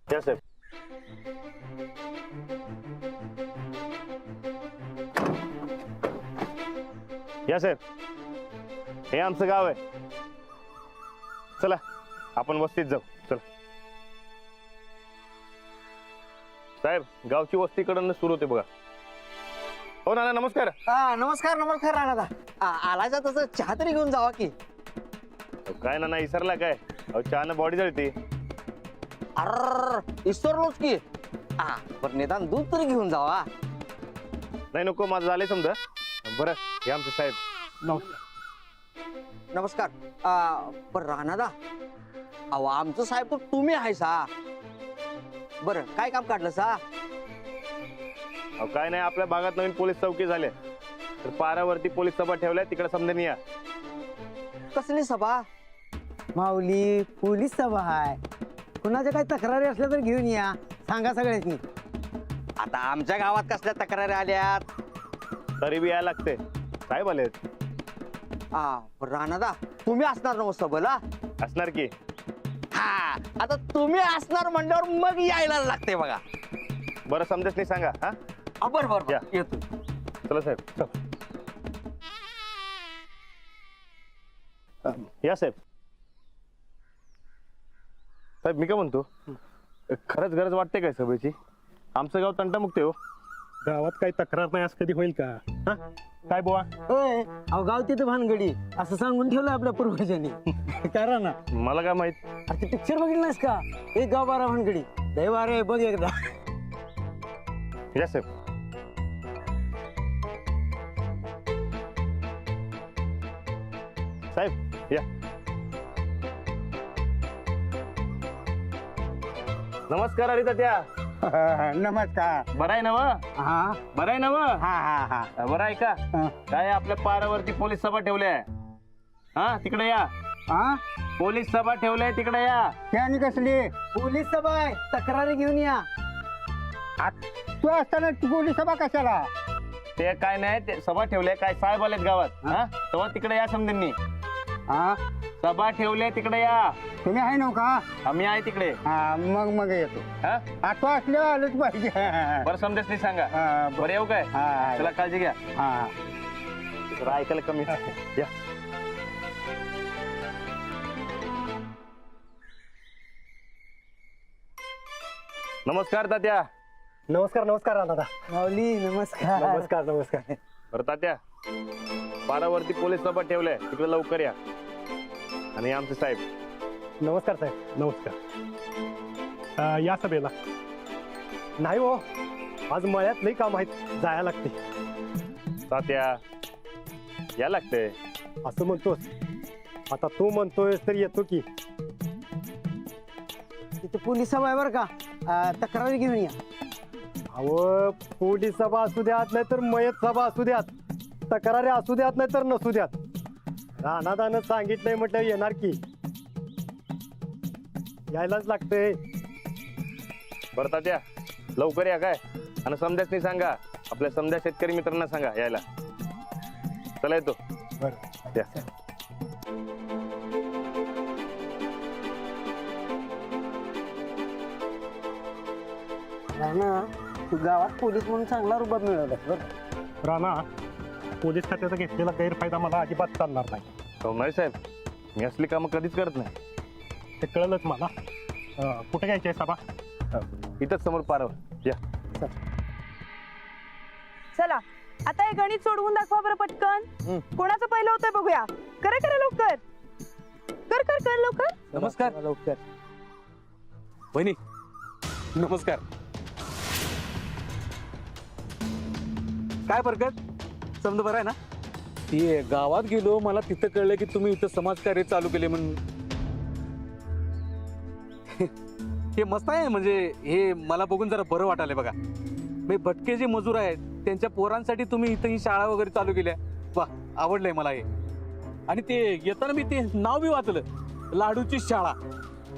या साहेब. या साहेब, हे आमचं गाव आहे. चला आपण वस्तीत जाऊ. चला साहेब, गावची वस्तीकडून सुरू होते बघा. हो नाना नमस्कार. नमस्कार नमस्कार राणा. आलायचा तसं चहा तरी घेऊन जावा की. काय नाना इसरला काय? अहो चहानं बॉडी जळते. अर इसरलोच की. पण निदान दूध तरी घेऊन जावा. नाही नको, माझं झालंय समजा. बरं हे आमचे साहेब. नमस्कार. पण राणादा, अहो आमचं साहेब तर तुम्ही आहे सा. बरं काय काम काढलं सा? अहो काय नाही, आपल्या भागात नवीन पोलीस चौकी झाले तर पारावरती पोलीस सभा ठेवलाय, तिकडे समजून या. कसली सभा? माऊली पोलीस सभा आहे. कुणाच्या काही तक्रारी असल्या तर घेऊन या, सांगा सगळ्यांनी. आता आमच्या गावात कसल्या तक्रारी आल्यात? तरी बी यायला लागते. साहेब आलेत. पण राणादा, तुम्ही असणार ना सभेला? असणार की. हा, आता तुम्ही असणार म्हणल्यावर मग यायला लागते बघा. बरं समजेच नाही सांगा. हा बरं बरं या. येतो. चला साहेब. या साहेब. साहेब मी काय म्हणतो, खरंच गरज वाटते काय सभेची? आमचं गाव तंटामुक्त आहे हो. गावात काही तक्रार नाही असं कधी होईल का? हा? काय बुवा? होय, अहो गाव तिथं भानगडी असं सांगून ठेवलं आपल्या पूर्वजांनी. करा ना. मला काय माहित. अरे ते पिक्चर बघितलं नाहीस का? एक गाव 12 भानगडी. दैवार आहे बघ एकदा. या साहेब. साहेब या. नमस्कार अरे तात्या. नमस्कार. बरं आहे ना व? हा बरं आहे ना व? हा हा हा बरं आहे का? काय आपल्या पारावरती पोलीस सभा ठेवल्या. हा तिकडे या. हा पोलीस सभा ठेवल्या, तिकडे या. त्याने कसली? पोलीस सभा आहे, तक्रारी घेऊन या. तू असताना पोलीस सभा कशाला? ते काय नाही, ते सभा ठेवल्या, काय साहेब आलेत गावात. हा तेव्हा तिकडे या समजेंनी. हा सभा ठेवल्या, तिकडे या. तुम्ही आहे नव का? आम्ही आहे तिकडे. हा मग येतो. हा तू असल्यावर आलोच पाहिजे. बरं समजेच नाही सांगा. हा, बरं येऊ काय? हा. चला काळजी घ्या. हा जरा ऐकायला कमी. या. नमस्कार तात्या. नमस्कार नमस्कार दादा. माऊली नमस्कार. नमस्कार नमस्कार. बरं तात्या, पारावरती पोलीस सभा ठेवलाय, तिकडे लवकर या. आणि आमचे साहेब. नमस्कार साहेब. नमस्कार. या सभेला नाही हो, आज मळ्यात लई काम आहेत, जायला लागते. तात्या या लागते. असं म्हणतोस, आता तू म्हणतोयस तर येतो की. तिथे पोलीस सभा आहे बरं का. तक्रारी घेऊन या. अहो पोलीस सभा असू द्यात नाही तर मयत सभा असू द्यात, तक्रारी असू द्यात नाही तर नसू द्यात, राणादानं सांगितलंय म्हटलं येणार की. यायलाच लागतंय. बरं तात्या लवकर या काय. आणि समजाच नाही सांगा, आपल्या समजा शेतकरी मित्रांना सांगा यायला. चला येतो. बरं या. राणा, तू गावात पोलीस म्हणून चांगला रुबाब मिळवला बरं. राणा, पोलीस खात्याचा घेतलेला गैरफायदा मला अजिबात चालणार नाही. हो नाही साहेब, मी असली कामं कधीच करत नाही. ते कळलंच मला. कुठे घ्यायची आहे सभा? इथंच समोर पारावर या. चला आता हे गणित सोडवून दाखवा बरं पटकन. कोणाचं पहिलं होतंय बघूया. करा करा लवकर. कर कर कर लवकर. नमस्कार लवकर. वहिनी. नमस्कार. काय बरकत, समजा बरं आहे ना? ते गावात गेलो, मला तिथं कळलं की तुम्ही इथं समाजकार्य चालू केले म्हणून. हे मस्त आहे, म्हणजे हे मला बघून जरा बरं वाटायलंय बघा. मी भटके जे मजूर आहेत त्यांच्या पोरांसाठी तुम्ही इथं ही शाळा वगैरे चालू केल्या. वा, आवडलंय मला हे. आणि ते येताना मी ते नाव बी वाचलं, लाडूची शाळा.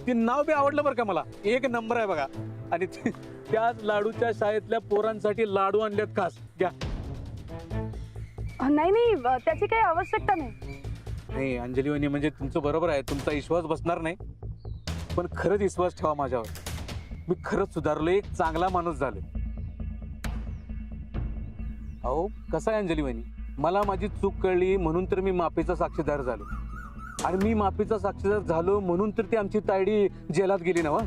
ते नाव बी आवडलं बरं का मला. एक नंबर आहे बघा. आणि त्याच लाडूच्या शाळेतल्या पोरांसाठी लाडू आणल्यात खास. घ्या. नाही नाही, त्याची काही आवश्यकता नाही. नाही अंजली वहिनी, म्हणजे तुमचं बरोबर आहे, तुमचा विश्वास बसणार नाही, पण खरंच विश्वास ठेवा माझ्यावर. मी खरंच सुधारलोय, एक चांगला माणूस झालोय. अहो कसं आहे अंजली वहिनी, मला माझी चूक कळली म्हणून तर मी माफीचा साक्षीदार झालो. आणि मी माफीचा साक्षीदार झालो म्हणून तर ती आमची तायडी जेलात गेली ना.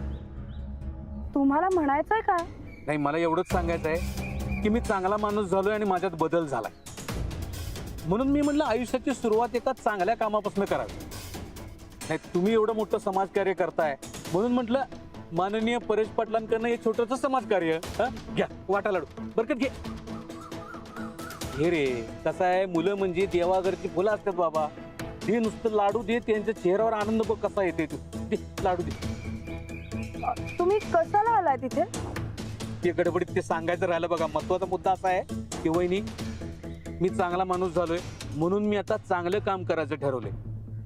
तुम्हाला म्हणायचंय काय? नाही, मला एवढंच सांगायचं आहे की मी चांगला माणूस झालोय आणि माझ्यात बदल झालाय. म्हणून मी म्हटलं आयुष्याची सुरुवात एका चांगल्या कामापासून करावी. नाही, तुम्ही एवढं मोठं समाजकार्य करताय म्हणून म्हटलं माननीय परेश पाटलांकडनं हे छोटंसं समाजकार्य. घ्या वाटा लाडू, बरकत घे. हे रे, कसं आहे, मुलं म्हणजे देवाघरची फुलं असतात बाबा. ते नुसतं लाडू दे, त्यांच्या चेहऱ्यावर आनंद बघ कसा येते. तू दे लाडू दे. तुम्ही कशाला आलाय तिथे? ते गडबडीत ते सांगायचं राहिलं बघा. महत्वाचा मुद्दा असा आहे की वहिनी, मी चांगला माणूस झालोय म्हणून मी आता चांगलं काम करायचं ठरवलंय.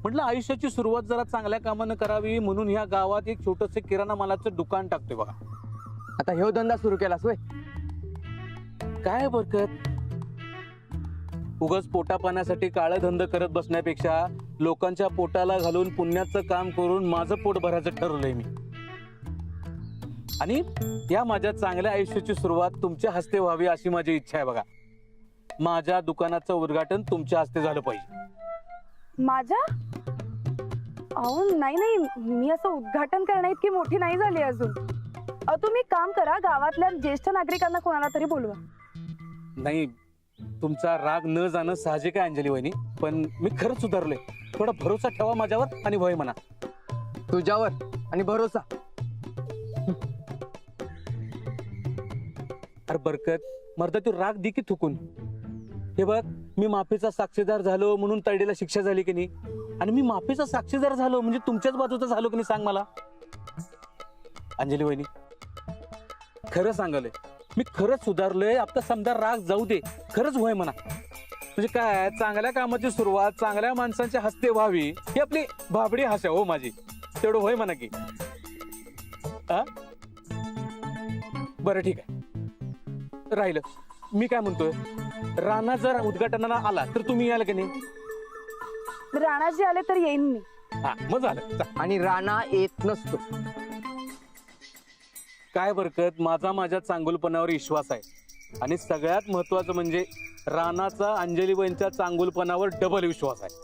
म्हटलं आयुष्याची सुरुवात जरा चांगल्या कामानं करावी म्हणून ह्या गावात एक छोटस किराणा मालाचं दुकान टाकतोय बघा. आता ह्यो धंदा सुरू केलास होय? काय बरकत, उगाच पोटा पाण्यासाठी काळे धंद करत बसण्यापेक्षा लोकांच्या पोटाला घालून पुण्याचं काम करून माझं पोट भरायचं ठरवलंय मी. आणि या माझ्या चांगल्या आयुष्याची सुरुवात तुमच्या हस्ते व्हावी अशी माझी इच्छा आहे बघा. माझ्या दुकानाचं उद्घाटन तुमच्या हस्ते झालं पाहिजे. माझ्या? अहो नाही नाही, मी असं उद्घाटन करण्या इतकी मोठी नाही झाली अजून. तुम्ही काम करा, गावातल्या ज्येष्ठ नागरिकांना कोणाला तरी बोलवा. नाही, तुमचा राग न जाणं साहजिक आहे अंजली वहिनी, पण मी खरंच सुधारलोय. थोडा भरोसा ठेवा माझ्यावर आणि वय म्हणा. तुझ्यावर आणि भरोसा. अरे बरकत, मर्दा तू राग दे की थुकून. हे बघ, मी माफीचा साक्षीदार झालो म्हणून तायडीला शिक्षा झाली की नाही, आणि मी माफीचा साक्षीदार झालो म्हणजे तुमच्याच बाजूचा झालो की नाही सांग मला. अंजली वहिनी, खरं सांगालोय, मी खरंच सुधारलोय. आता समजा राग जाऊ दे, खरंच होय म्हणा. म्हणजे काय, चांगल्या कामाची सुरुवात चांगल्या माणसांच्या हस्ते व्हावी ही आपली भाबडी हास्य हो माझी. तेवढं होय म्हणा की. बरं ठीक आहे, राहिलं. मी काय म्हणतोय, राणा जर उद्घाटनाला आला तर तुम्ही याल की नाही? राणाजी आले तर येईन मी. हा, मग झालं. आणि राणा येत नसतो. काय बरकत, माझ्या चांगुलपणावर विश्वास आहे. आणि सगळ्यात महत्वाचं म्हणजे राणाचा अंजलीबाईंच्या चांगुलपणावर डबल विश्वास आहे.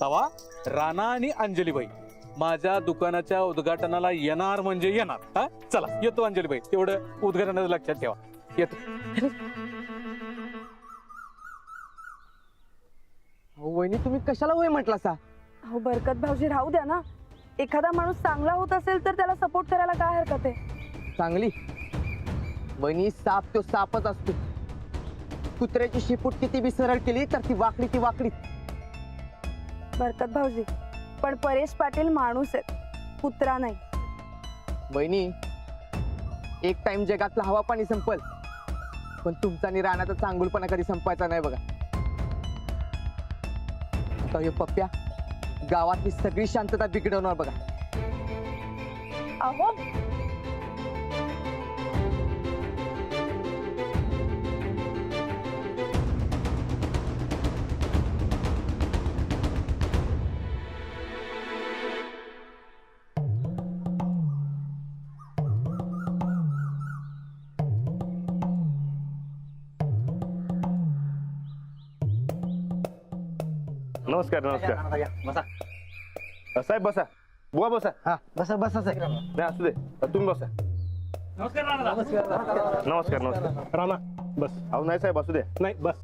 तवा राणा आणि अंजलीबाई माझ्या दुकानाच्या उद्घाटनाला येणार म्हणजे येणार. हा, चला येतो अंजलीबाई, तेवढं उद्घाटनाचं लक्षात ठेवा. येतो. वहिनी, तुम्ही कशाला होय म्हटला सा? अहो बरकत भाऊजी, राहू द्या ना. एखादा माणूस चांगला होत असेल तर त्याला सपोर्ट करायला काय हरकत आहे? चांगली वहिनी, साप तो सापच असतो. कुत्र्याची शिपूट किती बी सरळ केली तर ती वाकडी ती वाकडी. बरकत भाऊजी, पण परेश पाटील माणूस आहेत, कुत्रा नाही. वहिनी, एक टाइम जगातला हवा पाणी संपल, पण तुमचा आणि राणाचा चांगुलपणा कधी संपायचा नाही बघा. आता हे पप्प्या गावातली सगळी शांतता बिघडवणार बघा. अहो नमस्कार नमस्कार. साहेब बसा. बुवा बसा. हा, बसा बसा साहेब. नाही असू दे, तुम्ही बसा. नमस्कार नमस्कार. राणा बस. अहो नाही साहेब, असू दे. नाही बस.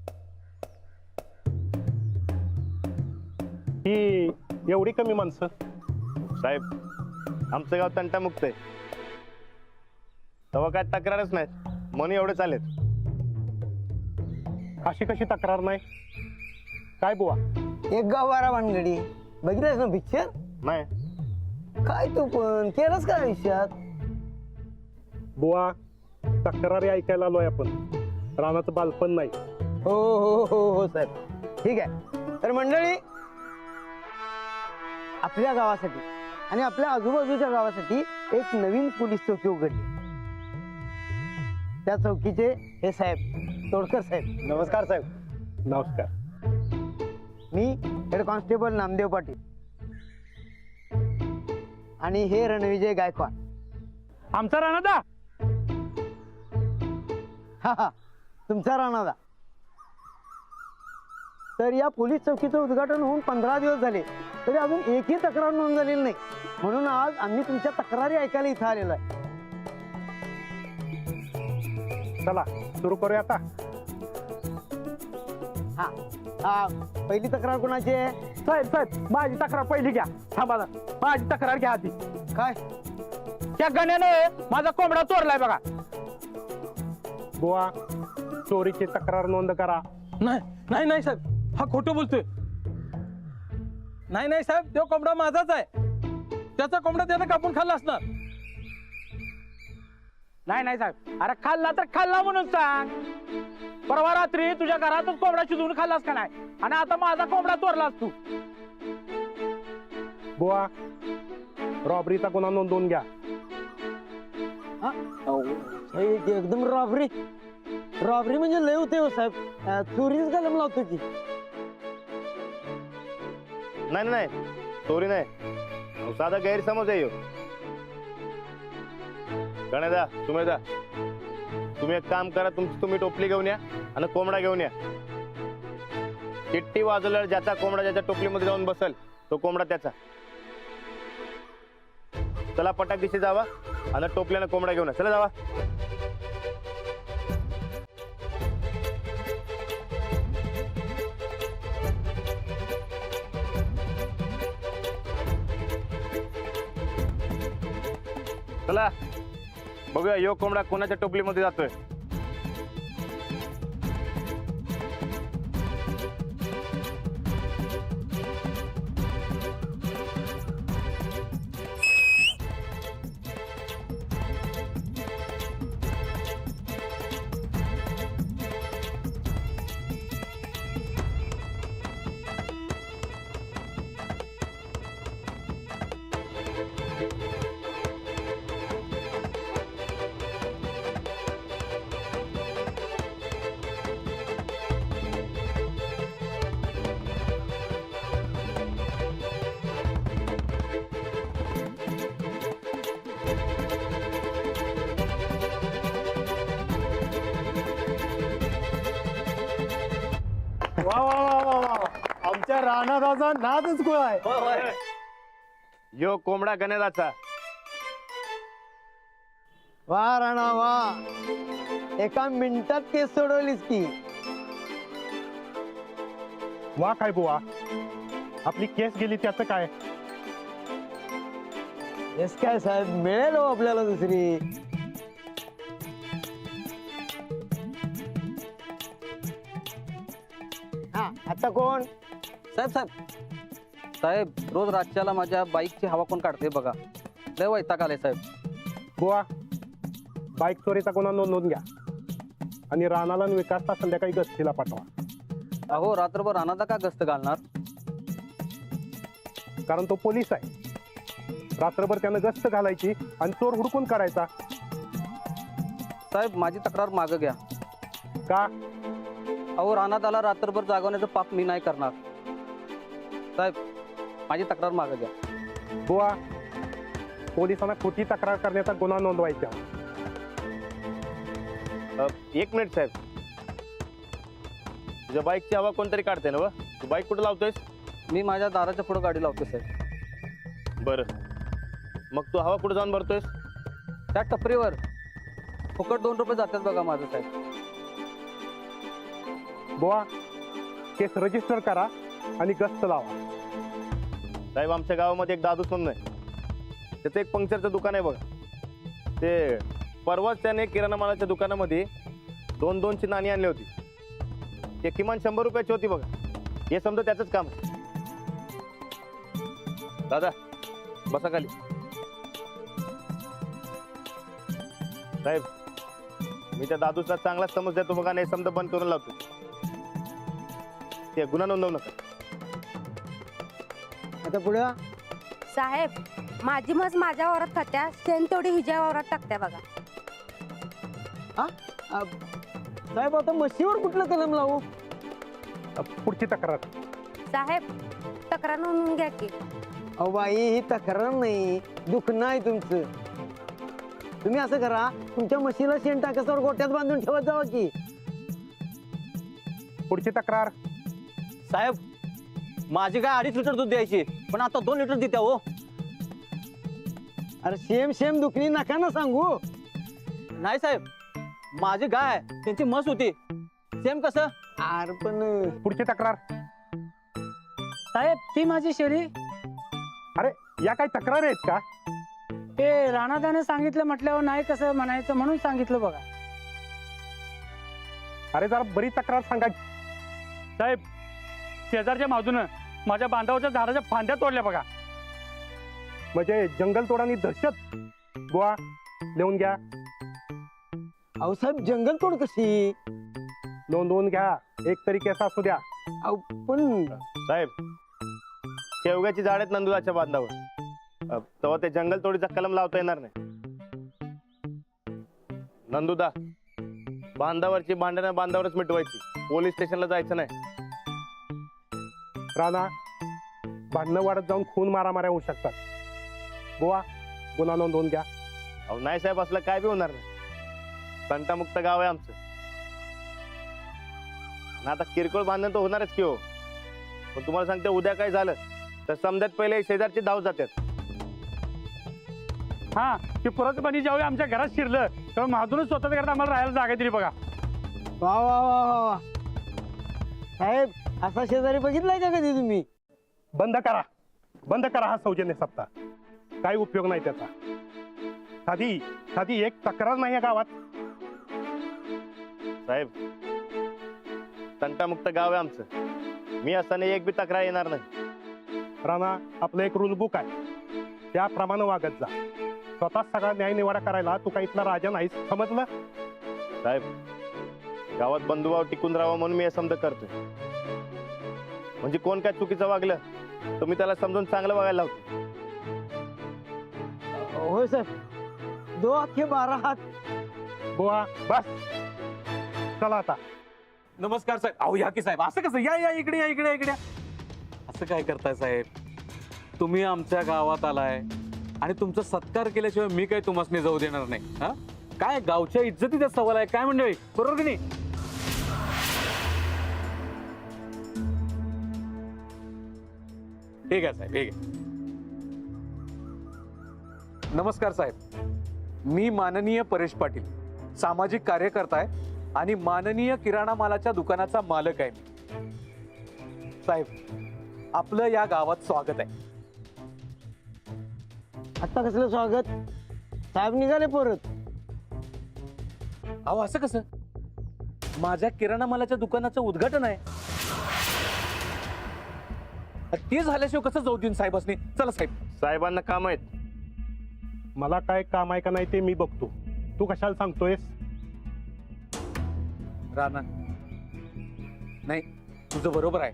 ही एवढी कमी माणसं? साहेब, आमचं गाव तंटामुक्त आहे, तेव्हा काय तक्रारच नाही म्हणून एवढे चालेल. अशी कशी तक्रार नाही? काय बुवा? एक गाव बारा भानगडी बघितलंस ना पिक्चर? नाही काय तू पण केलंस का आयुष्यात? बुवा, तक्रारी ऐकायला आलोय आपण. राणाचं बालपण नाही. हो हो हो हो साहेब, ठीक आहे. तर मंडळी, आपल्या गावासाठी आणि आपल्या आजूबाजूच्या गावासाठी एक नवीन पोलीस चौकी उघडली. त्या चौकीचे हे साहेब तोडकर साहेब. नमस्कार साहेब. नमस्कार. मी हेड कॉन्स्टेबल नामदेव पाटील आणि हे रणविजय गायकवाड. आमचा राणादा हा तुमचा राणादा. तर या पोलीस चौकीचं उद्घाटन होऊन 15 दिवस झाले तरी अजून एकही तक्रार नोंद झालेली नाही. म्हणून आज आम्ही तुमच्या तक्रारी ऐकायला इथं आलेलो आहे. चला सुरू करूया आता. हा हा पहिली तक्रार कोणाची आहे? साहेब साहेब माझी तक्रार पहिली घ्या. थांबा ना. माझी तक्रार घ्या आधी. काय? त्या गण्यानं माझा कोंबडा चोरलाय बघा. बुवा चोरीची तक्रार नोंद करा. नाही नाही नाही साहेब, हा खोटं बोलतोय. नाही नाही साहेब, तो कोंबडा माझाच आहे. त्याचा कोंबडा त्यानं कापून खाल्ला असणार. नाही नाही साहेब, अरे खाल्ला तर खाल्ला म्हणून सांग. परवा रात्री तुझ्या घरातच कोंबडा शिजवून खाल्लास का नाही, आणि आता माझा कोंबडा चोरलास तू. बुवा रॉबरीचा गुन्हा नोंदवून घ्या. एकदम रॉबरी. रॉबरी म्हणजे लय होते हो साहेब. चोरीच कलम लावतो की. नाही नाही चोरी नाही, अहो, साधा गैरसमज आहे ह्यो. गणेशदा तुम्ही जा, तुम्ही एक काम करा, तुमची तुम्ही टोपली घेऊन या आणि कोंबडा घेऊन या. चिट्टी वाजवल्यावर ज्याचा कोंबडा ज्याच्या टोपलीमध्ये जाऊन बसल तो कोंबडा त्याचा. चला पटाक दिशी जावा आणि टोपल्यानं कोंबडा घेऊन या. चला जावा. चला बघूया यो कोंबडा कोणाच्या टोपलीमध्ये जातोय. वा वा वा वा वा, आमच्या राणादाचा नादच गोळा आहे. यो कोंबडा गणेशाचा. वा राणा वा, एका मिनिटात केस सोडवलीस की. वा काय बुवा, आपली केस गेली त्याचं काय? येस काय साहेब, मिळेल हो आपल्याला दुसरी. हा आता कोण? साहेब साहेब साहेब, रोज रातच्याला माझ्या बाईकची हवा कोण काढते बघा. लय वैताग आलाय साहेब. बुवा बाईक चोरीचा गुन्हा नोंदवून घ्या आणि राणाला आणि विकासला संध्याकाळी गस्तीला पाठवा. अहो रात्रभर राणादा का गस्त घालणार? कारण तो पोलीस आहे. रात्रभर त्यानं गस्त घालायची आणि चोर हुडकून काढायचा. साहेब माझी तक्रार मागं घ्या. का? अहो राणादाला रात्रभर जागवण्याचं पाप मी नाही करणार. साहेब माझी तक्रार मागं घ्या. बुवा पोलिसांना खोटी तक्रार करण्याचा गुन्हा नोंदवायचा. एक मिनिट साहेब, तुझ्या बाईकची हवा कोणतरी काढते ना व? तू बाईक कुठे लावतोयस? मी माझ्या दाराच्या पुढे गाडी लावतो साहेब. बरं, मग तू हवा कुठे जाऊन भरतोयस? त्या टपरीवर फुकट 2 रुपये जातात बघा माझं साहेब. बुवा केस रजिस्टर करा आणि गस्त लावा. साहेब आमच्या गावामध्ये एक दादूस म्हणून आहे, त्याचं एक पंक्चरचं दुकान आहे बघा. ते परवाच त्याने किराणा मालाच्या दुकानामध्ये 2-2ची नाणी आणली होती. ते किमान 100 रुपयाची होती बघा. हे समजा त्याचंच काम आहे. दादा बसा खाली. साहेब मी त्या दादूचा चांगला समज देतो बघा, नाही समजा बंद करून लावतो. ते गुन्हा नोंदवू नका. आता पुढं साहेब माझी म्हस माझ्या वावरात खात्या, शेण तेवढी हिच्या वावरात टाकत्या बघा. साहेब आता म्हशीवर कुठलं कलम लावू? पुढची तक्रार. साहेब तक्रार नोंदवून घ्या की. अहो बाई ही तक्रार नाही, दुखणं आहे तुमचं. तुम्ही असं करा, तुमच्या म्हशीला शेण टाकासावर गोट्यात बांधून ठेवत जावा की. पुढची तक्रार. साहेब माझी काय 2.5 लिटर दूध द्यायची, पण आता 2 लिटर देत्या हो. अरे सेम दुखणी नका ना सांगू. नाही साहेब, माझी गाय त्यांची म्हस होती. सेम कसं? अरे पण पुढची तक्रार. साहेब ती माझी शेळी. अरे या काही तक्रार आहेत का? ते राणादाने सांगितलं म्हटल्यावर नाही कसं म्हणायचं म्हणून सांगितलं बघा. अरे जरा बरी तक्रार सांगा. साहेब शेजारच्या मावजूनं माझ्या बांधावरच्या झाडाच्या फांद्या तोडल्या बघा. म्हणजे जंगल तोडानी दहशत. बुवा लिहून घ्या, अहो साहेब जंगल तोड कशी? नोंदवून घ्या. एक तरी केस असू द्या. अहो पण साहेब शेवग्याची झाड आहेत नंदुदाच्या बांधावर, तेव्हा ते जंगल तोडीचा कलम लावता येणार नाही. नंदुदा बांधावरची भांडणं बांधावरच मिटवायची, पोलीस स्टेशनला जायचं नाही. राणा भांडणं वाढत जाऊन खून मारामाऱ्या होऊ शकतात. बुवा गुन्हा नोंदवून घ्या. अहो नाही साहेब, असलं काय बी होणार नाही. तंटामुक्त गाव आहे आमचं. आणि आता किरकोळ भांडण तर होणारच की हो. पण तुम्हाला सांगते, उद्या काय झालं तर समजात पहिले शेजारची धाव जातात. हा ते परत पाणी ज्यावेळी आमच्या घरात शिरलं तेव्हा महाजूनच स्वतःच्या घरात आम्हाला राहायला जागा दिली बघा. वा वा वा वा वा. साहेब असा शेजारी बघितलाय का कधी तुम्ही? बंद करा, बंद करा हा सौजन्य सप्ताह. काही उपयोग नाही त्याचा. साधी एक तक्रार नाही या गावात. साहेब तंटामुक्त गाव आहे आमचं. मी असताना एक बी तक्रार येणार नाही. राणा आपलं एक रूल बुक आहे, त्याप्रमाणे वागत जा. स्वतः सगळा न्याय निवाडा करायला तू काही इथला राजा नाहीस, समजलं? साहेब गावात बंधुभाव टिकून राहावा म्हणून मी हे समज करतोय. म्हणजे कोण काय चुकीचं वागलं तुम्ही त्याला समजून चांगलं वागायला लावतो. होय साहेब, 2 अख्खे 12 हात. बुवा बस, चला आता. नमस्कार साहेब. अहो या की साहेब, असं कसं? या इकडे या इकडे इकडे. असं काय करताय साहेब? तुम्ही आमच्या गावात आलाय आणि तुमचा सत्कार केल्याशिवाय मी काही तुम्हाला जाऊ देणार नाही. हा काय गावच्या इज्जतीचा सवाल आहे काय मंडळी, बरोबर की नाही? ठीक आहे साहेब, ठीक आहे. नमस्कार साहेब, मी माननीय परेश पाटील, सामाजिक कार्यकर्ता आहे आणि माननीय किराणा मालाच्या दुकानाचा मालक आहे मी. साहेब आपलं या गावात स्वागत आहे. आता कसलं स्वागत? साहेब निघाले परत. अहो असं कसं? माझ्या किराणा मालाच्या दुकानाचं उद्घाटन आहे. ते झाल्याशिवाय कसं जाऊ देईन साहेबांनी? चला साहेब. साहेबांना काम आहेत. मला काय काम आहे का नाही ते मी बघतो. तू कशाला सांगतोयस? राणा नाही, तुझं बरोबर आहे.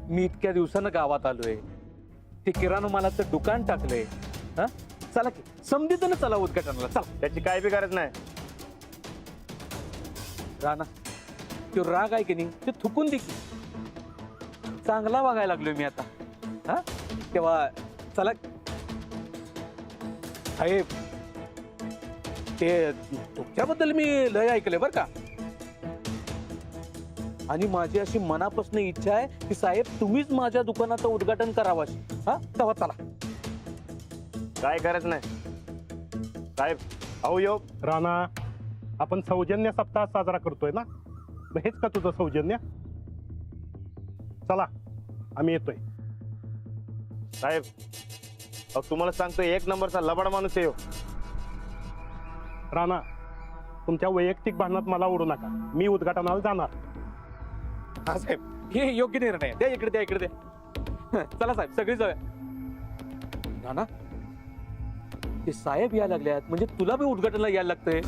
मी इतक्या दिवसानं गावात आलोय, ते किराणा मालाचं दुकान टाकलंय. हा चला की समजून चला उद्घाटनाला. चला. त्याची काय बी गरज नाही. राणा तो राग आहे की नाही ते थुकून दे की. चांगला वागायला लागलोय मी आता. हा तेव्हा चला साहेब. ते तुमच्याबद्दल मी लय ऐकलंय बर का, आणि माझी अशी मनापासून इच्छा आहे की साहेब तुम्हीच माझ्या दुकानाचं उद्घाटन करावं अशी. हा तेव्हा चला. काय गरज नाही साहेब. अहो यो राणा आपण सौजन्य सप्ताह साजरा करतोय ना, मग हेच का तुझं सौजन्य? चला आम्ही येतोय. साहेब अहो तुम्हाला सांगतोय, 1 नंबरचा लबाड माणूस आहे हो. राणा तुमच्या वैयक्तिक भांडणात मला ओढू नका. मी उद्घाटनाला जाणार. हा साहेब हे योग्य निर्णय आहे. द्या इकडे, द्या इकडे, द्या. चला साहेब सगळी जाऊया. ना ते साहेब यायला लागल्यात म्हणजे तुला बी उद्घाटनाला यायला लागतंय.